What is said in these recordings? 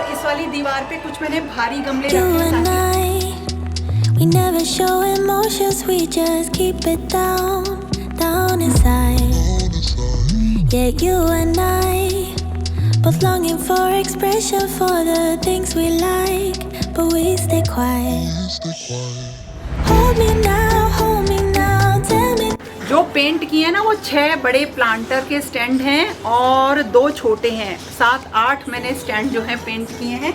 और इस वाली दीवार पे कुछ मैंने भारी गमले रखे We never show emotions, we just keep it down, down inside. Yeah, you and I, both longing for expression for the things we like, but we stay quiet. Hold me now, tell me. जो paint किए हैं ना वो 6 बड़े planter के stand हैं और 2 छोटे हैं। 7-8 मैंने स्टैंड जो है पेंट किए हैं।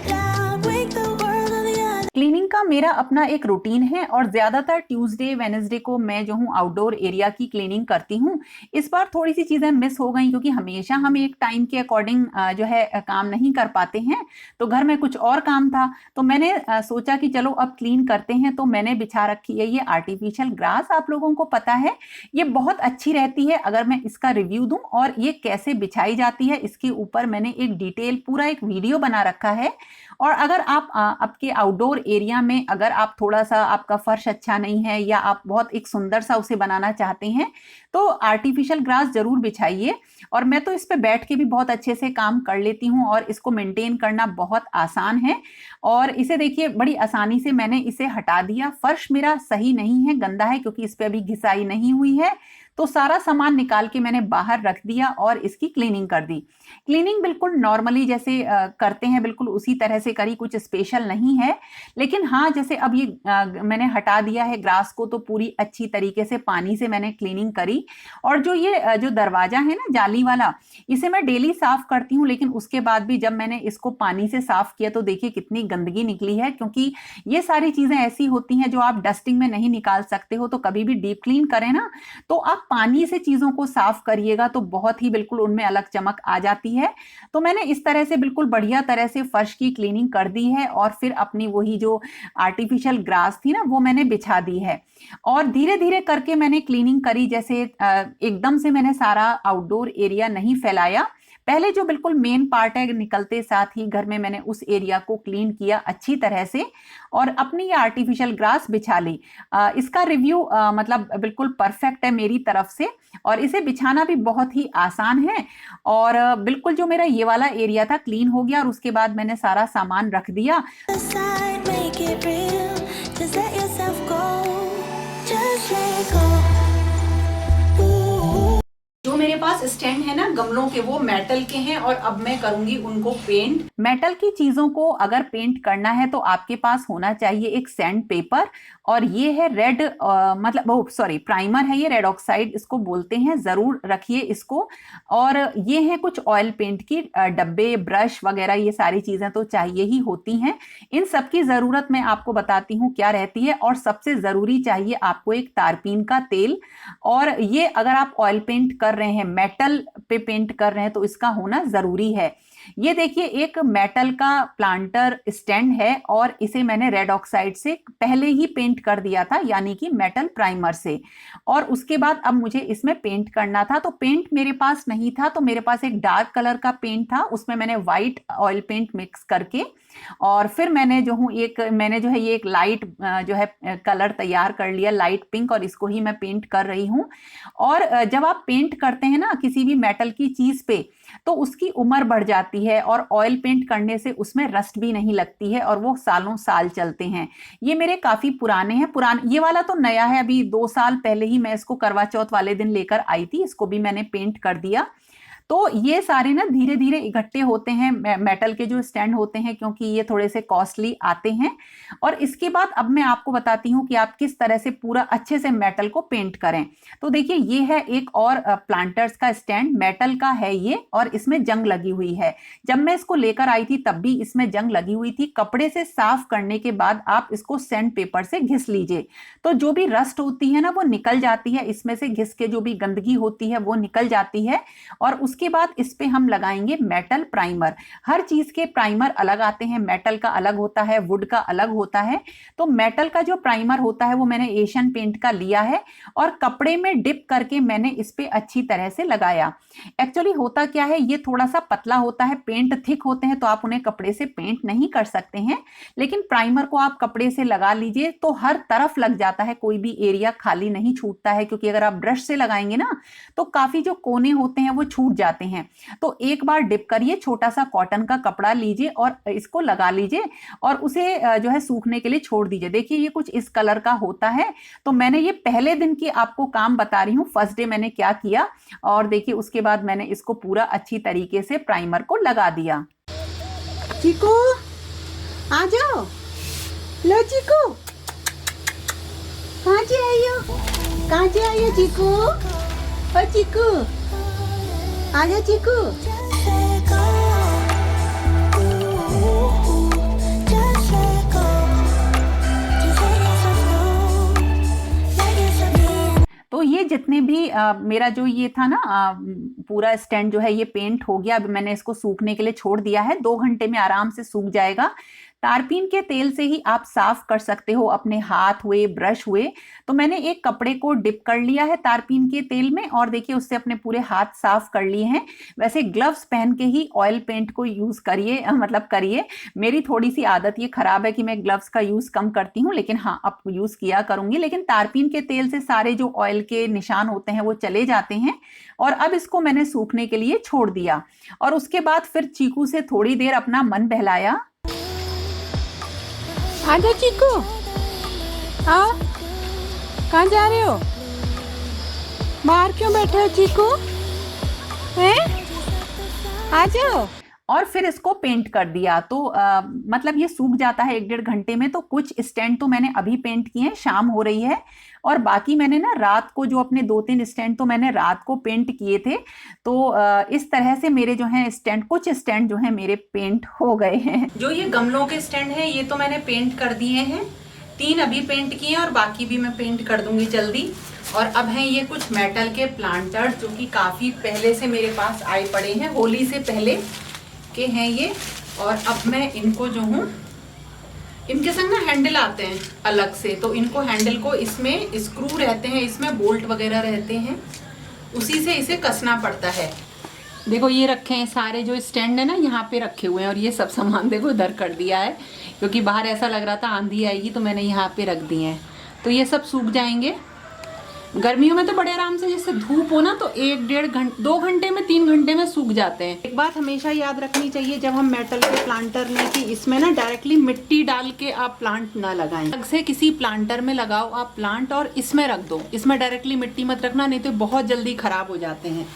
क्लीनिंग का मेरा अपना एक रूटीन है और ज़्यादातर ट्यूसडे वेडनेसडे को मैं जो हूँ आउटडोर एरिया की क्लीनिंग करती हूँ। इस बार थोड़ी सी चीज़ें मिस हो गई क्योंकि हमेशा हम एक टाइम के अकॉर्डिंग जो है काम नहीं कर पाते हैं, तो घर में कुछ और काम था, तो मैंने सोचा कि चलो अब क्लीन करते हैं। तो मैंने बिछा रखी है ये आर्टिफिशियल ग्रास। आप लोगों को पता है ये बहुत अच्छी रहती है। अगर मैं इसका रिव्यू दूँ और ये कैसे बिछाई जाती है इसके ऊपर मैंने एक डिटेल पूरा एक वीडियो बना रखा है। और अगर आप आपके आउटडोर एरिया में अगर आप थोड़ा सा आपका फर्श अच्छा नहीं है या आप बहुत एक सुंदर सा उसे बनाना चाहते हैं तो आर्टिफिशियल ग्रास जरूर बिछाइए। और मैं तो इस पे बैठ के भी बहुत अच्छे से काम कर लेती हूँ और इसको मेंटेन करना बहुत आसान है। और इसे देखिए बड़ी आसानी से मैंने इसे हटा दिया। फर्श मेरा सही नहीं है, गंदा है क्योंकि इस पे अभी घिसाई नहीं हुई है, तो सारा सामान निकाल के मैंने बाहर रख दिया और इसकी क्लीनिंग कर दी। क्लीनिंग बिल्कुल नॉर्मली जैसे करते हैं बिल्कुल उसी तरह से करी, कुछ स्पेशल नहीं है। लेकिन हाँ, जैसे अब ये मैंने हटा दिया है ग्रास को तो पूरी अच्छी तरीके से पानी से मैंने क्लीनिंग करी। और जो ये जो दरवाजा है ना जाली वाला, इसे मैं डेली साफ करती हूँ, लेकिन उसके बाद भी जब मैंने इसको पानी से साफ किया तो देखिए कितनी गंदगी निकली है। क्योंकि ये सारी चीजें ऐसी होती हैं जो आप डस्टिंग में नहीं निकाल सकते हो, तो कभी भी डीप क्लीन करें ना तो आप पानी से चीजों को साफ करिएगा तो बहुत ही बिल्कुल उनमें अलग चमक आ जाती है। तो मैंने इस तरह से बिल्कुल बढ़िया तरह से फर्श की क्लीनिंग कर दी है और फिर अपनी वही जो आर्टिफिशियल ग्रास थी ना वो मैंने बिछा दी है। और धीरे धीरे करके मैंने क्लीनिंग करी, जैसे एकदम से मैंने सारा आउटडोर एरिया नहीं फैलाया। पहले जो बिल्कुल मेन पार्ट है निकलते साथ ही घर में मैंने उस एरिया को क्लीन किया अच्छी तरह से और अपनी ये आर्टिफिशियल ग्रास बिछा ली। इसका रिव्यू मतलब बिल्कुल परफेक्ट है मेरी तरफ से और इसे बिछाना भी बहुत ही आसान है। और बिल्कुल जो मेरा ये वाला एरिया था क्लीन हो गया और उसके बाद मैंने सारा सामान रख दिया। जो मेरे पास स्टैंड है ना गमलों के वो मेटल के हैं और अब मैं करूंगी उनको पेंट। मेटल की चीजों को अगर पेंट करना है तो आपके पास होना चाहिए एक सैंड पेपर और ये है रेड मतलब सॉरी प्राइमर है, ये रेड ऑक्साइड इसको बोलते हैं, जरूर रखिए इसको। और ये है कुछ ऑयल पेंट की डब्बे, ब्रश वगैरह, ये सारी चीजें तो चाहिए ही होती हैं। इन सब की जरूरत मैं आपको बताती हूँ क्या रहती है। और सबसे जरूरी चाहिए आपको एक तारपीन का तेल। और ये अगर आप ऑयल पेंट कर रहे हैं, मेटल पे पेंट कर रहे हैं तो इसका होना जरूरी है। ये देखिए एक मेटल का प्लांटर स्टैंड है और इसे मैंने रेड ऑक्साइड से पहले ही पेंट कर दिया था, यानी कि मेटल प्राइमर से। और उसके बाद अब मुझे इसमें पेंट करना था, तो पेंट मेरे पास नहीं था तो मेरे पास एक डार्क कलर का पेंट था, उसमें मैंने व्हाइट ऑयल पेंट मिक्स करके और फिर मैंने जो है ये एक लाइट जो है कलर तैयार कर लिया, लाइट पिंक, और इसको ही मैं पेंट कर रही हूँ। और जब आप पेंट करते हैं ना किसी भी मेटल की चीज पे तो उसकी उम्र बढ़ जाती है और ऑयल पेंट करने से उसमें रस्ट भी नहीं लगती है और वो सालों साल चलते हैं। ये मेरे काफी पुराने हैं, ये वाला तो नया है, अभी 2 साल पहले ही मैं इसको करवा चौथ वाले दिन लेकर आई थी, इसको भी मैंने पेंट कर दिया। तो ये सारे ना धीरे धीरे इकट्ठे होते हैं मेटल के जो स्टैंड होते हैं, क्योंकि ये थोड़े से कॉस्टली आते हैं। और इसके बाद अब मैं आपको बताती हूँ कि आप किस तरह से पूरा अच्छे से मेटल को पेंट करें। तो देखिए ये है एक और प्लांटर्स का स्टैंड, मेटल का है ये और इसमें जंग लगी हुई है। जब मैं इसको लेकर आई थी तब भी इसमें जंग लगी हुई थी। कपड़े से साफ करने के बाद आप इसको सैंड पेपर से घिस लीजिए तो जो भी रस्ट होती है ना वो निकल जाती है, इसमें से घिस के जो भी गंदगी होती है वो निकल जाती है। और उसके बाद इस पे हम लगाएंगे मेटल प्राइमर। हर चीज के प्राइमर अलग आते हैं, मेटल का अलग होता है, वुड का अलग होता है। तो मेटल का जो प्राइमर होता है वो मैंने एशियन पेंट का लिया है और कपड़े में डिप करके मैंने इस पे अच्छी तरह से लगाया। एक्चुअली होता क्या है, ये थोड़ा सा पतला होता है, पेंट थिक होते हैं तो आप उन्हें कपड़े से पेंट नहीं कर सकते हैं, लेकिन प्राइमर को आप कपड़े से लगा लीजिए तो हर तरफ लग जाता है, कोई भी एरिया खाली नहीं छूटता है। क्योंकि अगर आप ब्रश से लगाएंगे ना तो काफी जो कोने होते हैं वो छूट जाते हैं। तो एक बार डिप करिए, छोटा सा कॉटन का कपड़ा लीजिए और इसको लगा लीजिए और उसे जो है सूखने के लिए छोड़ दीजिए। देखिए ये कुछ इस कलर का होता है। तो मैंने ये पहले दिन की आपको काम बता रही हूँ, फर्स्ट डे मैंने क्या किया, और देखिए उसके बाद मैंने इसको पूरा अच्छी तरीके से प्राइमर को लगा दिया। चीकू आ जाओ, लो चीकू, कहाँ से आई हो, कहाँ से आई हो चीकू, ओ चीकू आ जा चीकू। तो ये जितने भी मेरा जो ये था ना पूरा स्टैंड जो है ये पेंट हो गया। अब मैंने इसको सूखने के लिए छोड़ दिया है, 2 घंटे में आराम से सूख जाएगा। तारपीन के तेल से ही आप साफ कर सकते हो अपने हाथ हुए, ब्रश हुए। तो मैंने एक कपड़े को डिप कर लिया है तारपीन के तेल में और देखिए उससे अपने पूरे हाथ साफ कर लिए हैं। वैसे ग्लव्स पहन के ही ऑयल पेंट को यूज करिए, मतलब करिए। मेरी थोड़ी सी आदत ये खराब है कि मैं ग्लव्स का यूज कम करती हूँ, लेकिन हाँ अब यूज किया करूंगी। लेकिन तारपीन के तेल से सारे जो ऑयल के निशान होते हैं वो चले जाते हैं। और अब इसको मैंने सूखने के लिए छोड़ दिया और उसके बाद फिर चीकू से थोड़ी देर अपना मन बहलाया। आजा चीकू, आओ, कहाँ जा रहे हो, बाहर क्यों बैठे हो चीकू, हैं, आ जाओ। और फिर इसको पेंट कर दिया। तो मतलब ये सूख जाता है 1-1.5 घंटे में। तो कुछ स्टैंड तो मैंने अभी पेंट किए हैं, शाम हो रही है, और बाकी मैंने ना रात को जो अपने 2-3 स्टैंड तो मैंने रात को पेंट किए थे। तो इस तरह से मेरे जो है स्टैंड, कुछ स्टैंड जो है मेरे पेंट हो गए हैं। जो ये गमलों के स्टैंड है ये तो मैंने पेंट कर दिए हैं, 3 अभी पेंट किए हैं और बाकी भी मैं पेंट कर दूंगी जल्दी। और अब हैं ये कुछ मेटल के प्लांटर जो कि काफी पहले से मेरे पास आए पड़े हैं, होली से पहले के हैं ये। और अब मैं इनको जो हूँ, इनके संग ना हैंडल आते हैं अलग से, तो इनको हैंडल को, इसमें स्क्रू रहते हैं, इसमें बोल्ट वगैरह रहते हैं, उसी से इसे कसना पड़ता है। देखो ये रखे हैं सारे जो स्टैंड है ना, यहाँ पे रखे हुए हैं। और ये सब सामान देखो इधर कर दिया है, क्योंकि बाहर ऐसा लग रहा था आंधी आएगी, तो मैंने यहाँ पे रख दिए हैं। तो ये सब सूख जाएंगे। गर्मियों में तो बड़े आराम से, जैसे धूप हो ना तो 1-1.5 घंटे, 2 घंटे में, 3 घंटे में सूख जाते हैं। एक बात हमेशा याद रखनी चाहिए जब हम मेटल के प्लांटर लें कि इसमें ना डायरेक्टली मिट्टी डाल के आप प्लांट ना लगाएं। अलग से किसी प्लांटर में लगाओ आप प्लांट और इसमें रख दो। इसमें डायरेक्टली मिट्टी मत रखना, नहीं तो बहुत जल्दी खराब हो जाते हैं।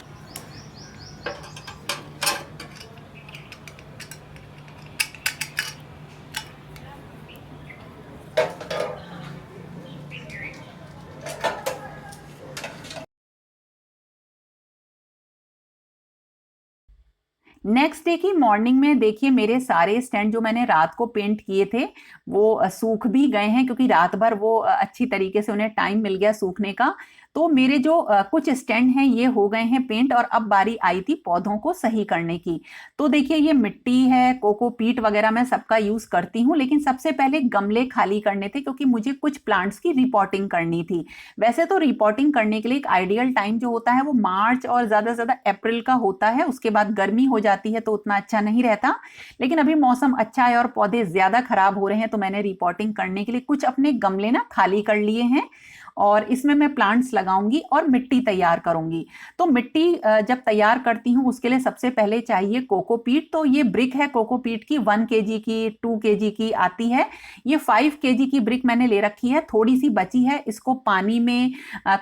नेक्स्ट डे की मॉर्निंग में देखिए मेरे सारे स्टैंड जो मैंने रात को पेंट किए थे वो सूख भी गए हैं, क्योंकि रात भर वो अच्छी तरीके से उन्हें टाइम मिल गया सूखने का। तो मेरे जो कुछ स्टैंड हैं ये हो गए हैं पेंट, और अब बारी आई थी पौधों को सही करने की। तो देखिए ये मिट्टी है, कोकोपीट वगैरह मैं सबका यूज करती हूँ, लेकिन सबसे पहले गमले खाली करने थे, क्योंकि मुझे कुछ प्लांट्स की रिपोर्टिंग करनी थी। वैसे तो रिपोर्टिंग करने के लिए एक आइडियल टाइम जो होता है वो मार्च और ज्यादा से ज्यादा अप्रैल का होता है। उसके बाद गर्मी हो जाती है तो उतना अच्छा नहीं रहता, लेकिन अभी मौसम अच्छा है और पौधे ज्यादा खराब हो रहे हैं, तो मैंने रिपोर्टिंग करने के लिए कुछ अपने गमले ना खाली कर लिए हैं। और इसमें मैं प्लांट्स लगाऊंगी और मिट्टी तैयार करूंगी। तो मिट्टी जब तैयार करती हूँ उसके लिए सबसे पहले चाहिए कोकोपीट। तो ये ब्रिक है कोकोपीट की, 1 kg की, 2 kg की आती है। ये 5 kg की ब्रिक मैंने ले रखी है, थोड़ी सी बची है। इसको पानी में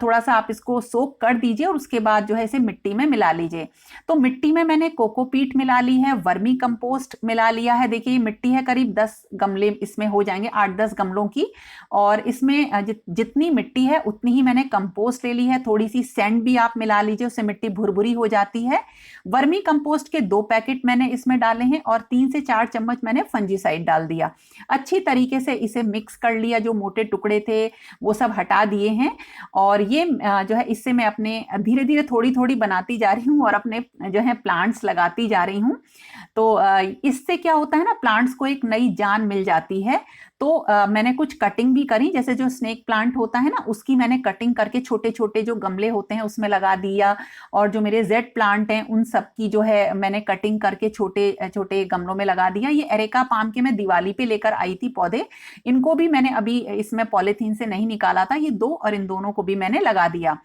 थोड़ा सा आप इसको सोक कर दीजिए और उसके बाद जो है इसे मिट्टी में मिला लीजिए। तो मिट्टी में मैंने कोकोपीट मिला ली है, वर्मी कंपोस्ट मिला लिया है। देखिए ये मिट्टी है, करीब 10 गमले इसमें हो जाएंगे, 8-10 गमलों की। और इसमें जितनी मिट्टी है उतनी ही मैंने कंपोस्ट ले ली है। थोड़ी सी सैंड भी आप मिला लीजिए, उससे मिट्टी भुरभुरी हो जाती है। वर्मी कंपोस्ट के 2 पैकेट मैंने इसमें डाले हैं और 3 से 4 चम्मच मैंने फंजीसाइड डाल दिया। अच्छी तरीके से इसे मिक्स कर लिया, जो मोटे टुकड़े थे वो सब हटा दिए हैं। और ये जो है इससे मैं अपने धीरे धीरे थोड़ी थोड़ी बनाती जा रही हूँ और अपने जो है प्लांट्स लगाती जा रही हूँ। तो इससे क्या होता है ना, प्लांट्स को एक नई जान मिल जाती है। तो मैंने कुछ कटिंग भी करी, जैसे जो स्नेक प्लांट होता है ना उसकी मैंने कटिंग करके छोटे छोटे जो गमले होते हैं उसमें लगा दिया। और जो मेरे जेड प्लांट हैं उन सब की जो है मैंने कटिंग करके छोटे छोटे गमलों में लगा दिया। ये एरेका पाम के मैं दिवाली पे लेकर आई थी पौधे, इनको भी मैंने अभी इसमें पॉलीथीन से नहीं निकाला था, ये 2 और इन दोनों को भी मैंने लगा दिया।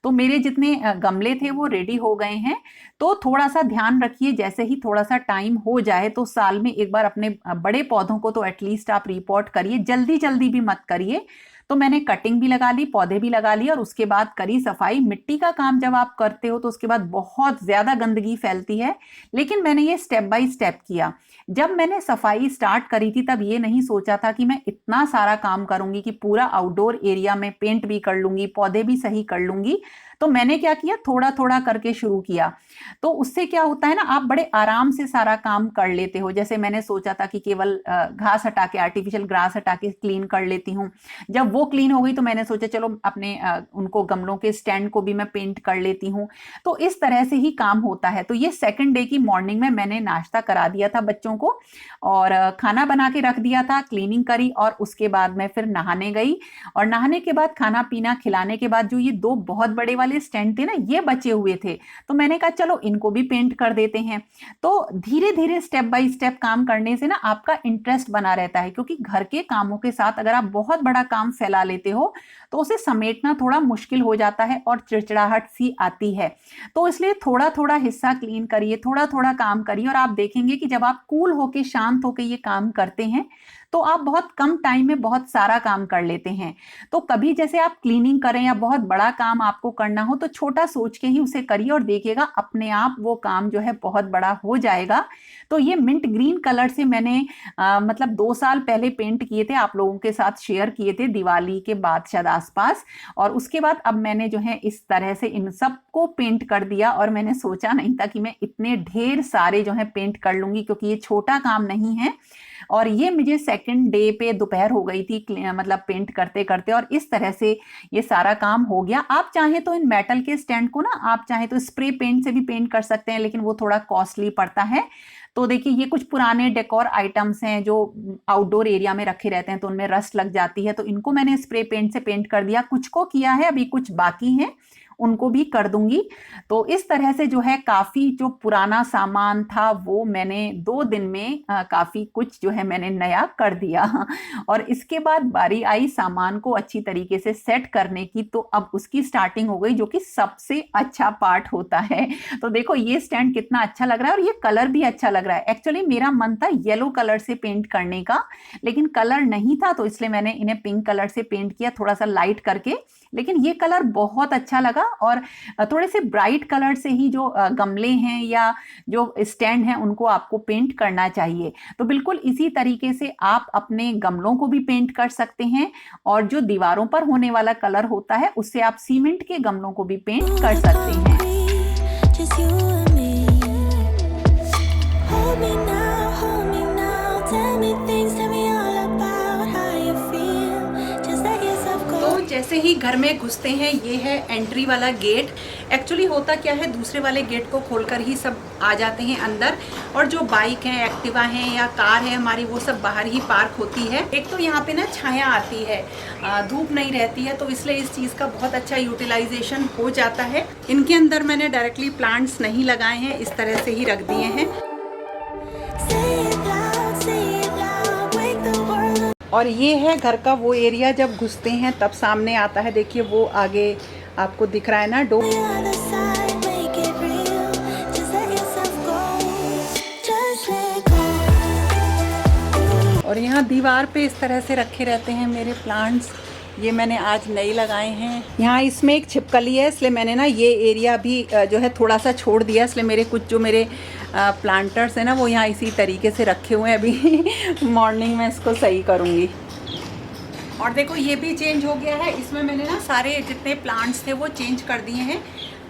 तो मेरे जितने गमले थे वो रेडी हो गए हैं। तो थोड़ा सा ध्यान रखिए, जैसे ही थोड़ा सा टाइम हो जाए तो साल में एक बार अपने बड़े पौधों को तो एटलीस्ट आप रिपोर्ट करिए, जल्दी जल्दी भी मत करिए। तो मैंने कटिंग भी लगा ली, पौधे भी लगा लिए और उसके बाद करी सफाई। मिट्टी का काम जब आप करते हो तो उसके बाद बहुत ज्यादा गंदगी फैलती है, लेकिन मैंने ये स्टेप बाय स्टेप किया। जब मैंने सफाई स्टार्ट करी थी तब ये नहीं सोचा था कि मैं इतना सारा काम करूंगी कि पूरा आउटडोर एरिया में पेंट भी कर लूंगी, पौधे भी सही कर लूंगी। तो मैंने क्या किया, थोड़ा थोड़ा करके शुरू किया। तो उससे क्या होता है ना, आप बड़े आराम से सारा काम कर लेते हो। जैसे मैंने सोचा था कि केवल घास हटा के, आर्टिफिशियल ग्रास हटा के क्लीन कर लेती हूँ। जब वो क्लीन हो गई तो मैंने सोचा चलो अपने उनको गमलों के स्टैंड को भी मैं पेंट कर लेती हूँ। तो इस तरह से ही काम होता है। तो ये सेकंड डे की मॉर्निंग में मैंने नाश्ता करा दिया था बच्चों को और खाना बना के रख दिया था, क्लीनिंग करी और उसके बाद मैं फिर नहाने गई। और नहाने के बाद खाना पीना खिलाने के बाद जो ये 2 बहुत बड़े वाले स्टैंड थे ना, ये बचे हुए थे, तो मैंने कहा चलो इनको भी पेंट कर देते हैं। तो धीरे धीरे स्टेप बाय स्टेप काम करने से ना आपका इंटरेस्ट बना रहता है, क्योंकि घर के कामों के साथ अगर आप बहुत बड़ा काम फैला लेते हो तो उसे समेटना थोड़ा मुश्किल हो जाता है और चिड़चिड़ाहट सी आती है। तो इसलिए थोड़ा थोड़ा हिस्सा क्लीन करिए, थोड़ा थोड़ा काम करिए और आप देखेंगे कि जब आप कूल होके, शांत होके ये काम करते हैं तो आप बहुत कम टाइम में बहुत सारा काम कर लेते हैं। तो कभी जैसे आप क्लीनिंग करें या बहुत बड़ा काम आपको करना हो तो छोटा सोच के ही उसे करिए और देखिएगा अपने आप वो काम जो है बहुत बड़ा हो जाएगा। तो ये मिंट ग्रीन कलर से मैंने मतलब 2 साल पहले पेंट किए थे, आप लोगों के साथ शेयर किए थे दिवाली के बाद शायद आसपास। और उसके बाद अब मैंने जो है इस तरह से इन सबको पेंट कर दिया और मैंने सोचा नहीं था कि मैं इतने ढेर सारे जो है पेंट कर लूंगी, क्योंकि ये छोटा काम नहीं है। और ये मुझे सेकंड डे पे दोपहर हो गई थी मतलब पेंट करते करते, और इस तरह से ये सारा काम हो गया। आप चाहे तो इन मेटल के स्टैंड को ना, आप चाहे तो स्प्रे पेंट से भी पेंट कर सकते हैं, लेकिन वो थोड़ा कॉस्टली पड़ता है। तो देखिए ये कुछ पुराने डेकोर आइटम्स हैं जो आउटडोर एरिया में रखे रहते हैं, तो उनमें रस्ट लग जाती है, तो इनको मैंने स्प्रे पेंट से पेंट कर दिया। कुछ को किया है, अभी कुछ बाकी हैं, उनको भी कर दूंगी। तो इस तरह से जो है काफी जो पुराना सामान था वो मैंने 2 दिन में काफी कुछ जो है मैंने नया कर दिया। और इसके बाद बारी आई सामान को अच्छी तरीके से सेट करने की, तो अब उसकी स्टार्टिंग हो गई, जो कि सबसे अच्छा पार्ट होता है। तो देखो ये स्टैंड कितना अच्छा लग रहा है और ये कलर भी अच्छा लग रहा है। एक्चुअली मेरा मन था येलो कलर से पेंट करने का, लेकिन कलर नहीं था, तो इसलिए मैंने इन्हें पिंक कलर से पेंट किया, थोड़ा सा लाइट करके। लेकिन ये कलर बहुत अच्छा लगा और थोड़े से ब्राइट कलर से ही जो गमले हैं या जो स्टैंड हैं उनको आपको पेंट करना चाहिए। तो बिल्कुल इसी तरीके से आप अपने गमलों को भी पेंट कर सकते हैं, और जो दीवारों पर होने वाला कलर होता है उससे आप सीमेंट के गमलों को भी पेंट कर सकते हैं। Just you and me. Hold me now, tell me things, tell me all about how you feel. Just let yourself go. तो जैसे ही घर में घुसते हैं, ये है एंट्री वाला गेट। एक्चुअली होता क्या है, दूसरे वाले गेट को खोलकर ही सब आ जाते हैं अंदर, और जो बाइक हैं, एक्टिवा हैं या कार है हमारी, वो सब बाहर ही पार्क होती है। एक तो यहाँ पे ना छाया आती है, धूप नहीं रहती है, तो इसलिए इस चीज़ का बहुत अच्छा यूटिलाइजेशन हो जाता है। इनके अंदर मैंने डायरेक्टली प्लांट्स नहीं लगाए हैं, इस तरह से ही रख दिए हैं। Say it loud, wake the world up. और ये है घर का वो एरिया, जब घुसते हैं तब सामने आता है। देखिए वो आगे आपको दिख रहा है ना door. The other side, make it real. Just let yourself go. Just let go. और यहाँ दीवार पे इस तरह से रखे रहते हैं मेरे प्लांट्स। ये मैंने आज नए लगाए हैं। यहाँ इसमें एक छिपकली है, इसलिए मैंने ना ये एरिया भी जो है थोड़ा सा छोड़ दिया, इसलिए मेरे कुछ जो मेरे प्लांटर्स हैं ना वो यहाँ इसी तरीके से रखे हुए हैं। अभी मॉर्निंग में इसको सही करूँगी। और देखो ये भी चेंज हो गया है, इसमें मैंने ना सारे जितने प्लांट्स थे वो चेंज कर दिए हैं।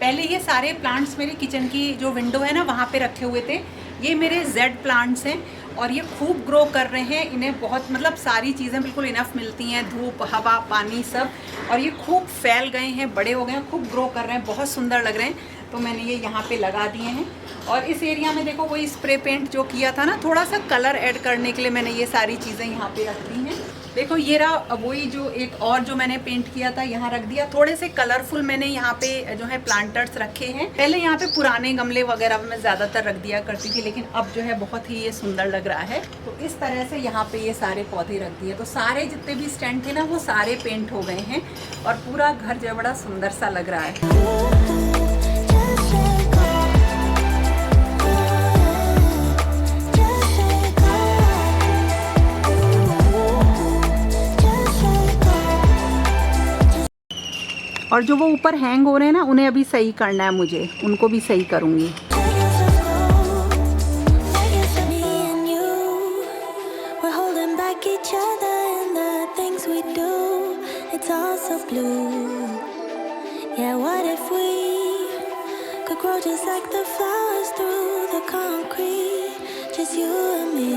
पहले ये सारे प्लांट्स मेरे किचन की जो विंडो है ना वहाँ पे रखे हुए थे। ये मेरे जेड प्लांट्स हैं और ये खूब ग्रो कर रहे हैं। इन्हें बहुत मतलब सारी चीज़ें बिल्कुल इनफ मिलती हैं, धूप, हवा, पानी सब, और ये खूब फैल गए हैं, बड़े हो गए हैं, खूब ग्रो कर रहे हैं, बहुत सुंदर लग रहे हैं। तो मैंने ये यहाँ पे लगा दिए हैं। और इस एरिया में देखो वही स्प्रे पेंट जो किया था ना, थोड़ा सा कलर ऐड करने के लिए मैंने ये सारी चीज़ें यहाँ पे रख दी हैं। देखो ये रहा वही जो एक और जो मैंने पेंट किया था यहाँ रख दिया। थोड़े से कलरफुल मैंने यहाँ पे जो है प्लांटर्स रखे हैं। पहले यहाँ पे पुराने गमले वगैरह में ज़्यादातर रख दिया करती थी, लेकिन अब जो है बहुत ही ये सुंदर लग रहा है। तो इस तरह से यहाँ पे ये सारे पौधे रख दिए। तो सारे जितने भी स्टैंड थे ना वो सारे पेंट हो गए हैं और पूरा घर जो बड़ा सुंदर सा लग रहा है। Just let go. और जो वो ऊपर हैंग हो रहे हैं ना, उन्हें अभी सही करना है मुझे, उनको भी सही करूँगी। Each other and the things we do, it's all so blue. Yeah, what if we could grow just like the flowers through the concrete, just you and me.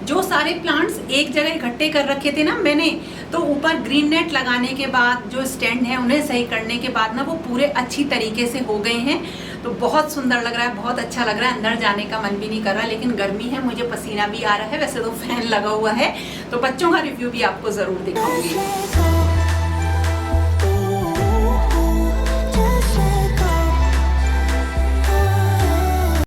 जो सारे प्लांट्स एक जगह इकट्ठे कर रखे थे ना मैंने, तो ऊपर ग्रीन नेट लगाने के बाद जो स्टैंड है उन्हें सही करने के बाद ना वो पूरे अच्छी तरीके से हो गए हैं। तो बहुत सुंदर लग रहा है, बहुत अच्छा लग रहा है। अंदर जाने का मन भी नहीं कर रहा, लेकिन गर्मी है, मुझे पसीना भी आ रहा है। वैसे तो फैन लगा हुआ है। तो बच्चों का रिव्यू भी आपको जरूर दिखाऊंगी।